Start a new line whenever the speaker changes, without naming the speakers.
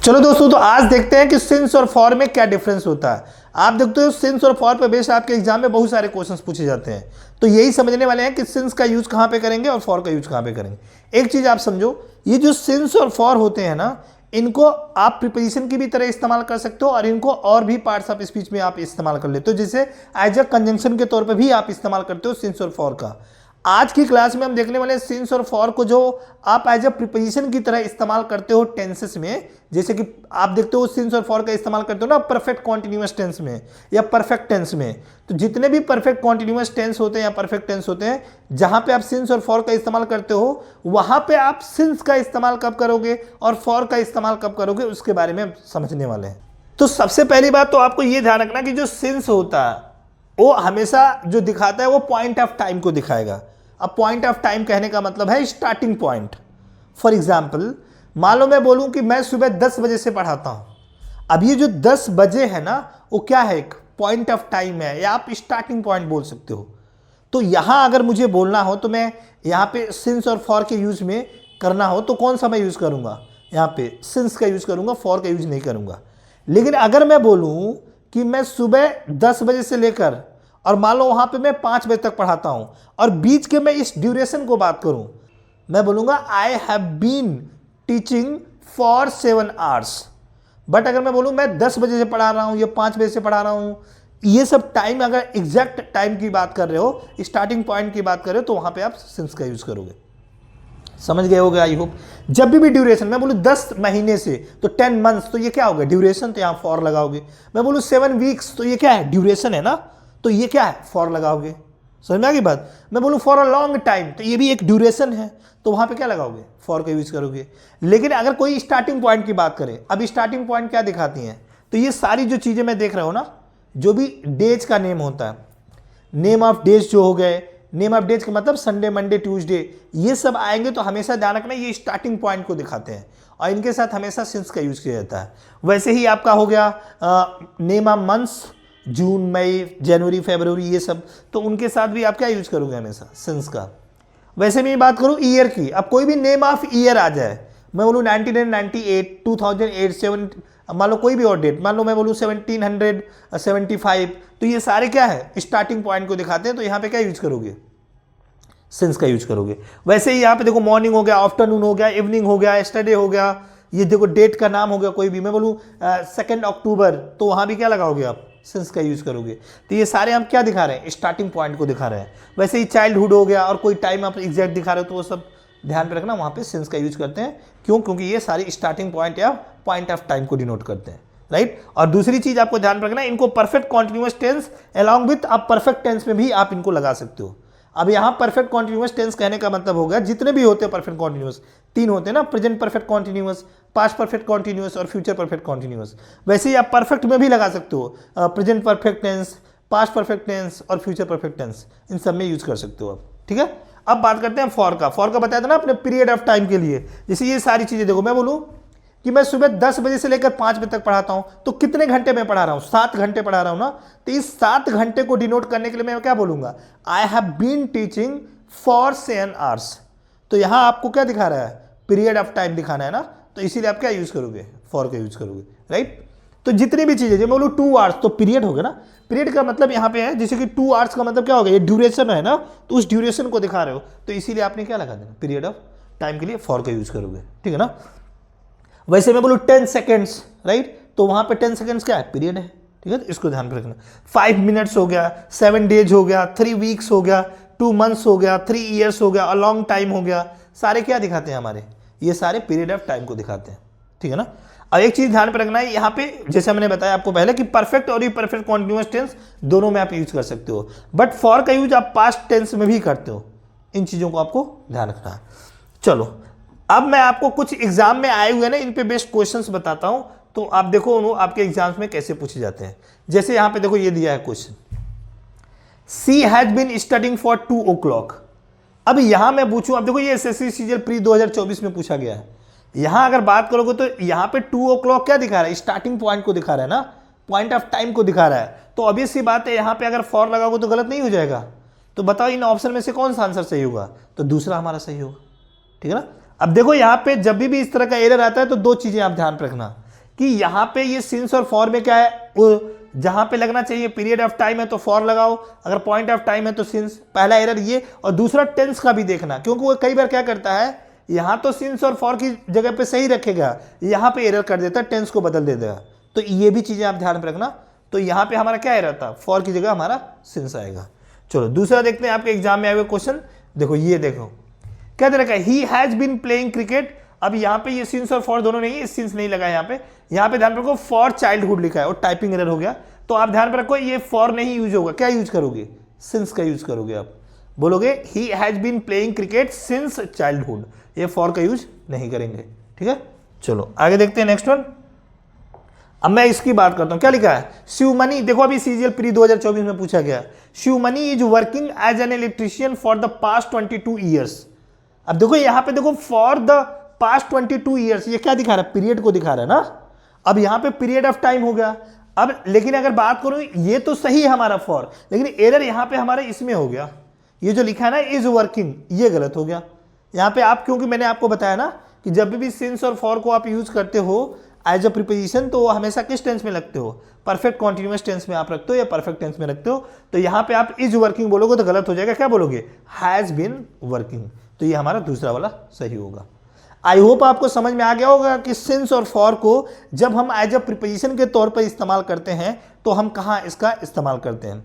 चलो दोस्तों, तो आज देखते हैं कि सिंस और फॉर में क्या डिफरेंस होता है। आप देखते हो सिंस और फॉर पर बेस्ड आपके एग्जाम में बहुत सारे क्वेश्चंस पूछे जाते हैं, तो यही समझने वाले हैं कि सिंस का यूज कहां पे करेंगे और फॉर का यूज कहां पे करेंगे। एक चीज आप समझो, ये जो सिंस और फॉर होते हैं ना, इनको आप प्रीपोजिशन की भी तरह इस्तेमाल कर सकते हो और इनको और भी पार्ट्स ऑफ स्पीच में आप इस्तेमाल कर लेते हो, जैसे एज अ कंजंक्शन के तौर पर भी आप इस्तेमाल करते हो सिंस और फॉर का। आज की क्लास में हम देखने वाले सिंस और फॉर को जो आप एज अ प्रीपोजिशन की तरह इस्तेमाल करते हो टेंसेस में, जैसे कि आप देखते हो सिंस और फॉर का इस्तेमाल करते हो ना परफेक्ट कॉन्टिन्यूअस टेंस में या परफेक्ट टेंस में। तो जितने भी परफेक्ट कॉन्टिन्यूअस टेंस होते हैं या परफेक्ट टेंस होते हैं, जहां पे आप सिंस और फॉर का इस्तेमाल करते हो, वहां पे आप सिंस का इस्तेमाल कब करोगे और फॉर का इस्तेमाल कब करोगे, उसके बारे में समझने वाले हैं। तो सबसे पहली बात तो आपको यह ध्यान रखना कि जो सिंस होता है वो हमेशा जो दिखाता है वो पॉइंट ऑफ टाइम को दिखाएगा। अब पॉइंट ऑफ टाइम कहने का मतलब है स्टार्टिंग पॉइंट। फॉर एग्जाम्पल, मान लो मैं बोलूं कि मैं सुबह 10 बजे से पढ़ाता हूं। अब ये जो 10 बजे है ना, वो क्या है, एक पॉइंट ऑफ टाइम है या आप स्टार्टिंग पॉइंट बोल सकते हो। तो यहां अगर मुझे बोलना हो तो मैं यहां पे सिंस और फॉर के यूज में करना हो तो कौन सा मैं यूज करूंगा, यहां पे सिंस का यूज करूंगा, फॉर का यूज नहीं करूंगा। लेकिन अगर मैं बोलूं कि मैं सुबह 10 बजे से लेकर और मान लो वहां पे मैं 5 बजे तक पढ़ाता हूं और बीच के मैं इस ड्यूरेशन को बात करूं, मैं बोलूंगा I have been teaching for 7 hours. But अगर मैं बोलूं मैं 10 बजे से पढ़ा रहा हूं या 5 बजे से पढ़ा रहा हूं, ये सब टाइम अगर एग्जैक्ट टाइम की बात कर रहे हो, स्टार्टिंग पॉइंट की बात कर रहे हो, तो वहां पे आप सिंस का यूज करोगे। समझ गए होगे आई होप। जब भी ड्यूरेशन, मैं बोलूं 10 महीने से तो 10 मंथ्स, तो ये क्या होगा, ड्यूरेशन, तो यहां फॉर लगाओगे। मैं बोलूं 7 वीक्स, तो ये क्या है, ड्यूरेशन है ना, तो ये क्या है, फॉर लगाओगे। समझ में आ गई बात। मैं बोलूं फॉर अ लॉन्ग टाइम, तो ये भी एक ड्यूरेशन है, तो वहां पे क्या लगाओगे, फॉर का यूज करोगे। लेकिन अगर कोई स्टार्टिंग पॉइंट की बात करें, अब स्टार्टिंग पॉइंट क्या दिखाती हैं, तो ये सारी जो चीजें मैं देख रहा हूं ना, जो भी डेज का नेम होता है, नेम ऑफ डेज जो हो गए, नेम ऑफ डेज का मतलब संडे, मंडे, ट्यूसडे, ये सब आएंगे तो हमेशा ध्यान रखना ये स्टार्टिंग पॉइंट को दिखाते हैं और इनके साथ हमेशा सिंस का यूज किया जाता है। वैसे ही आपका हो गया नेम ऑफ मंथ्स, जून, मई, जनवरी, फरवरी, ये सब, तो उनके साथ भी आप क्या यूज करोगे, हमेशा सिंस का। वैसे मैं बात करूं ईयर की, अब कोई भी नेम ऑफ ईयर आ जाए, मैं बोलूं 1998, 2008, 7, मान लो कोई भी और डेट, मान लो मैं बोलूं 1775, तो ये सारे क्या है, स्टार्टिंग पॉइंट को दिखाते हैं, तो यहां पे क्या यूज करोगे, सिंस का यूज करोगे। वैसे ही यहां पे देखो मॉर्निंग हो गया, आफ्टरनून हो गया, इवनिंग हो गया, यस्टरडे हो गया, ये देखो डेट का नाम हो गया कोई भी, मैं बोलूं 2 अक्टूबर, तो वहां भी क्या लगाओगे आप, सिंस का यूज करोगे। तो ये सारे हम क्या दिखा रहे हैं, स्टार्टिंग पॉइंट को दिखा रहे हैं। वैसे ही चाइल्डहुड हो गया और कोई टाइम आप एग्जैक्ट दिखा रहे हो, तो वो सब ध्यान पे रखना, वहां पे सिंस का यूज करते हैं। क्यों, क्योंकि ये सारी स्टार्टिंग पॉइंट या पॉइंट ऑफ टाइम को डिनोट करते हैं, राइट। और दूसरी चीज आपको ध्यान रखना, इनको perfect continuous tense along with आप परफेक्ट टेंस में भी आप इनको लगा सकते हो। अब यहां परफेक्ट कॉन्टिन्यूअस टेंस कहने का मतलब होगा जितने भी होते हैं परफेक्ट कॉन्टिन्यूअस, 3 होते हैं ना, present perfect continuous, past perfect continuous और फ्यूचर परफेक्ट कॉन्टिन्यूअस। वैसे ही आप परफेक्ट में भी लगा सकते हो, present perfect tense, past perfect tense और फ्यूचर परफेक्ट टेंस, इन सब में यूज कर सकते हो आप, ठीक है। अब बात करते हैं फॉर का। फॉर का बताया था ना अपने पीरियड ऑफ टाइम के लिए, जैसे ये सारी चीजें देखो, मैं बोलूं कि मैं सुबह 10 बजे से लेकर 5 बजे तक पढ़ाता हूं, तो कितने घंटे में पढ़ा रहा हूं, 7 घंटे पढ़ा रहा हूं ना, तो इस 7 घंटे को डिनोट करने के लिए मैं क्या बोलूंगा, I have been teaching for 7 hours. तो यहां आपको क्या दिखा रहा है, पीरियड ऑफ टाइम दिखाना है ना, तो इसीलिए आप क्या यूज करोगे, फॉर का यूज करोगे, राइट। तो जितनी भी चीजें, जब बोलूं 2 आवर्स, तो पीरियड हो गया ना, पीरियड का मतलब यहां पे है, जैसे कि 2 आवर्स का मतलब क्या हो गया, ये ड्यूरेशन है ना, तो उस ड्यूरेशन को दिखा रहे हो, तो इसीलिए आपने क्या लगा देना, पीरियड ऑफ टाइम के लिए फॉर का यूज करोगे, ठीक है ना। वैसे मैं बोलूं 10 सेकेंड्स, राइट, तो वहां पे 10 सेकेंड्स क्या है, पीरियड है, ठीक है, तो इसको ध्यान रखना। 5 मिनट्स हो गया, 7 डेज हो गया, 3 वीक्स हो गया, 2 मंथ्स हो गया, 3 ईयर्स हो गया, अ लॉन्ग टाइम हो गया, सारे क्या दिखाते हैं हमारे, ये सारे पीरियड ऑफ टाइम को दिखाते हैं, ठीक है ना। अब एक चीज ध्यान पर रखना है, यहाँ पे जैसे मैंने बताया आपको पहले कि परफेक्ट और परफेक्ट कॉन्टिन्यूअस टेंस दोनों में आप यूज कर सकते हो, बट फॉर का यूज आप पास्ट टेंस में भी करते हो। इन चीजों को आपको ध्यान रखना है। चलो, अब मैं आपको कुछ एग्जाम में आए हुए ना इन पे बेस्ड क्वेश्चंस बताता हूं, तो आप देखो आपके एग्जाम्स में कैसे पूछे जाते हैं। जैसे यहां पे देखो ये दिया है question, she has been studying for 2 o'clock। अब यहां मैं पूछूं, अब देखो ये एसएससी सीजीएल प्री 2024 में पूछा गया है। यहां अगर बात करोगे तो यहां पे 2 o'clock क्या दिखा रहा है, स्टार्टिंग पॉइंट को दिखा रहा है ना, पॉइंट ऑफ टाइम को दिखा रहा है। तो ऑब्वियस सी बात है, यहां पे अगर फॉर लगाओगे तो गलत नहीं हो जाएगा। तो बताओ इन ऑप्शन में से कौन सा आंसर सही होगा, तो दूसरा हमारा सही होगा, ठीक है ना। अब देखो यहां पे जब भी इस तरह का एरर आता है तो 2 चीजें आप ध्यान रखना, कि यहाँ पे ये सिंस और फॉर में क्या है, वो जहाँ पे लगना चाहिए पीरियड ऑफ टाइम है तो फॉर लगाओ, अगर पॉइंट ऑफ टाइम है तो सिंस। पहला एरर ये, और दूसरा टेंस का भी देखना, क्योंकि वो कई बार क्या करता है, यहाँ तो सिंस और फॉर की जगह पे सही रखेगा, यहाँ पे एरर कर देता है, टेंस को बदल देता है। तो ये भी चीज़ें आप ध्यान में रखना। तो यहाँ पे हमारा क्या एरर था, फॉर की जगह हमारा सिंस आएगा। चलो दूसरा देखते हैं आपके एग्जाम में आए हुए क्वेश्चन। देखो ये देखो क्या दे रखा है, he has been playing cricket. अब यहाँ पे ये सिंस और फॉर दोनों नहीं है, सिंस नहीं लगा यहाँ पे। यहाँ पे ध्यान रखो फॉर चाइल्डहुड लिखा है और टाइपिंग एरर हो गया, तो आप ध्यान रखो ये फॉर नहीं यूज होगा, क्या यूज करोगे, सिंस का यूज करोगे। आप बोलोगे he has been playing cricket since childhood, ये फॉर का यूज नहीं करेंगे। ठीक है, चलो आगे देखते हैं नेक्स्ट वन। अब मैं इसकी बात करता हूं, क्या लिखा है, शिवमणि। देखो अभी सीजीएल प्री 2024 में पूछा गया, Shivamani is working as an electrician for the past 22 years. अब देखो यहाँ पे देखो फॉर द पास्ट 22 ईयर्स, ये क्या दिखा रहा है, पीरियड को दिखा रहा है ना। अब यहाँ पे पीरियड ऑफ टाइम हो गया। अब लेकिन अगर बात करूं, ये तो सही है हमारा फॉर, लेकिन एरर यहाँ पे हमारे इसमें हो गया, ये जो लिखा है ना इज वर्किंग, ये गलत हो गया यहाँ पे। आप क्योंकि मैंने आपको बताया ना कि जब भी सिंस और फॉर को आप यूज करते हो एज अ प्रीपोजिशन, तो हमेशा किस टेंस में लगते हो, परफेक्ट कॉन्टिन्यूअस टेंस में आप रखते हो या परफेक्ट टेंस में रखते हो। तो यहाँ पे आप इज वर्किंग बोलोगे तो गलत हो जाएगा, क्या बोलोगे, हैज बीन वर्किंग। तो ये हमारा दूसरा वाला सही होगा। आई होप आपको समझ में आ गया होगा कि सिंस और फॉर को जब हम एज अ प्रीपोजिशन के तौर पर इस्तेमाल करते हैं तो हम कहाँ इसका इस्तेमाल करते हैं।